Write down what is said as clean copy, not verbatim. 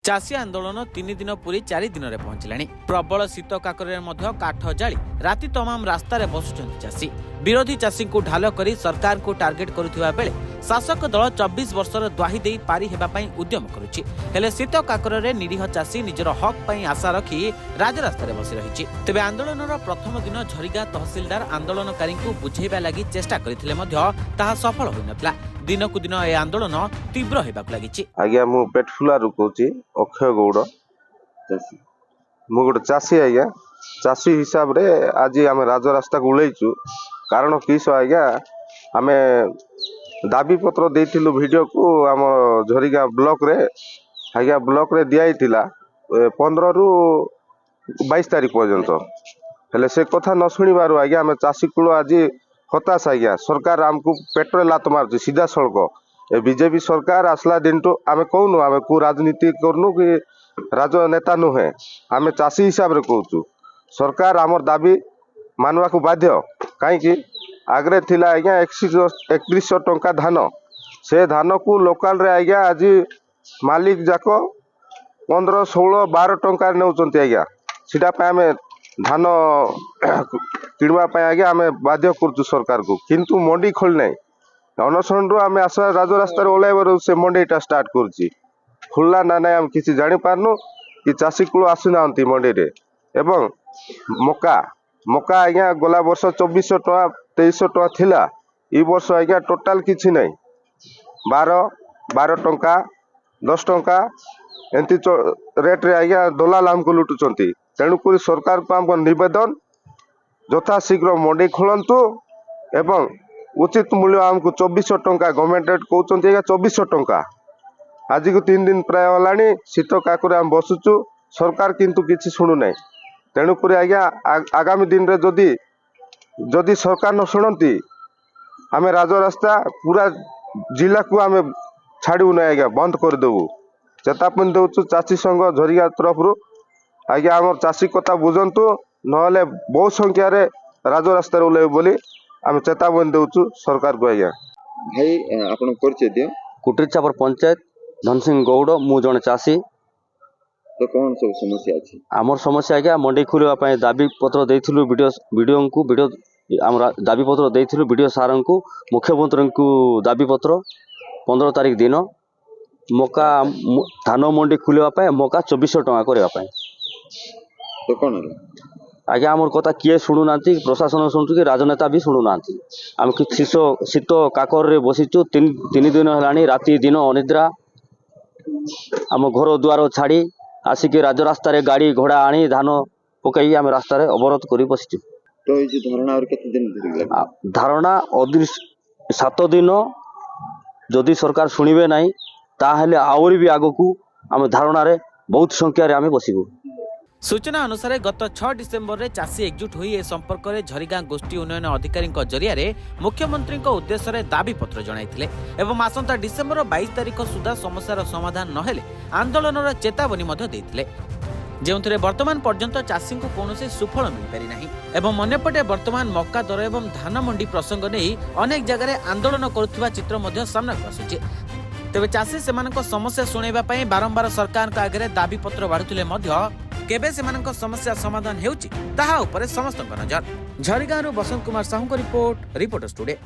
चाषी आंदोलन 3 दिन पूरी 4 दिन में पहुंचला। प्रबल शीत काकरे काठ जाली राति तमाम रास्तार बसुंट चाषी। विरोधी चाषी को ढाल कर सरकार को टार्गेट करुवा बेले शासक दल 24 वर्षर द्वाही दे पारी हेबापई उद्यम करुछि। हेले शीत काकरे निरीह चाषी निजर हक पई आशा रखी राजरास्तार बसी रही। तेबे आंदोलनर प्रथम दिन झरिगा तहसिलदार आंदोलनकारी को बुझेबा लागि चेष्टा करथिले मध्य ताहा सफल होई नथला। दिनकु दिन ए आंदोलन तीव्र हेबाक लागिछि। आज्ञा मु पेटफुलारू कहूँ अक्षय गौड़ मु गोटे चाषी। आज्ञा चाषी हिसाब रे आज आम राजरास्ता को उलैचु कारण किस आज्ञा आम दाबी पत्र देइथिलु वीडियो को आम झरिगा ब्लॉक रे आज्ञा ब्लॉक रे दिया 15 रु 22 तारीख पर्यंत। हेले से कथा न शुणिबारु आज्ञा आम चाषी कूल आज हताश। आज्ञा सरकार आमको पेट्रोल लात मारुଛି सीधा सड़क। बीजेपी सरकार आसला दिन तो आम कहूनु आम को राजनीति करनु कि राजनेता नुहे आम चाषी हिसाब रे कहूँ सरकार आमर दाबी मानवा को बाध्य। कहीं आगरे थिला आज्ञा 3100 टंका धान से धान को लोकाल रे आज्ञा आज मालिक जाक 15, 16, 12 टंका नौचंती। आज्ञा सीटा पे आम धान किणवा आज्ञा आम बाध्य करुँ सरकार को। किंतु मंडी खोल नहीं अनशन रु आम आस राजरास्तार ओह्लैबार से मंडीटा स्टार्ट करुच्ची खोलना ना ना आम किसी जानी पारनु कि चाषी कूल आसुना मंडी रे। एवं मका मका आज्ञा गला वर्ष 2400 टका 2300 टका थिला। ई वर्ष आज्ञा टोटाल किछि नहीं 12 टंका 10 टंका एंती रेट रे आज्ञा दलाल आमको लुटुचंती। तेणुक सरकार को आम निवेदन यथाशीघ्र मंडी खोलंतु एवं उचित मूल्य आमको 2400 टंका गवर्नमेंट रेट कहते 2400 टंका। आज को 3 दिन प्राय होलानी शीत काकुरे आम बसुचु सरकार किंतु किसी शुणु ना। तेणुक आज्ञा आगामी दिन रे जदि सरकार न शुणती आम राजरास्ता पूरा जिला को आम छाड़ू ना आज्ञा बंद करदेबू चेतावनी दौचु चाषी संघ झरिगा तरफ आज्ञा आम चाषी कथा बुझंतु नहले बहुत संख्यार राजरास्ता ओह्लैबे बोली आम चेतावनी दौचु सरकार को। आज्ञा भाई आपण परिचय दियो। कुटीर चापर पंचायत धनसिंह गौड़ मु जने चाषी। तो कौन सब समस्या अछि? आमर समस्या आज्ञा मंडी खोलिया दाबी पत्र देइथिलु वीडियो आम दाबी पत्र देइथिलु वीडियो सार को मुख्यमंत्री को दाबी पत्र 15 तारीख दिन मका धान मंडी खोलिया मका 2400 टका करने। तो कौन आज्ञा आमर कथा किए शुणु ना प्रशासन शुणु कि राजनेता भी शुणु ना। आम कि शीत काकर बसीचु 3 दिन है राति दिन अनिद्रा आम घर द्वार छाड़ी आसिक राजरास्तार गाड़ी घोड़ा आनी धान पकई आम रास्ता अवरोध कर बसीचु। तो धारणा और केते दिन धरि धारणा 7 दिन जदि सरकार शुणिबे नहीं ताहले आउरी भी आगो को आम धारणा रे बहुत संख्यार आम बसबू। सूचना अनुसार गत 6 डिसेम्बर रे चाषी एकजुट होई ए संपर्क में झरिगा गोष्ठी उन्नयन अधिकारी जरिया मुख्यमंत्री उद्देश्य रे दाबी पत्र जणाइथिले एवं आसंता डिसेम्बर 22 तारीख सुधा समस्यार समाधान नहेले आंदोलनर चेतावनी मध्य देइथिले जेउथिरे वर्तमान पर्यंत चाषी को कौनसी सुफल मिल पारि नाही। एवं मनेपटे वर्तमान मक्का दर एवं धान मंडी प्रसंग नहीं अनेक जगह आंदोलन करुवा चित्र मध्य सामना आसुछि। तेबे चाषी सेमानक समस्या सुनैबा पई बारंबार सरकार का आगे दाबी पत्र बाढुथिले मध्य केबे सेमानक समस्या समाधान हेउछि ताहा उपरे समस्त नजर। झरिगांव बसंत कुमार साहू को रिपोर्ट रिपोर्टर्स टुडे।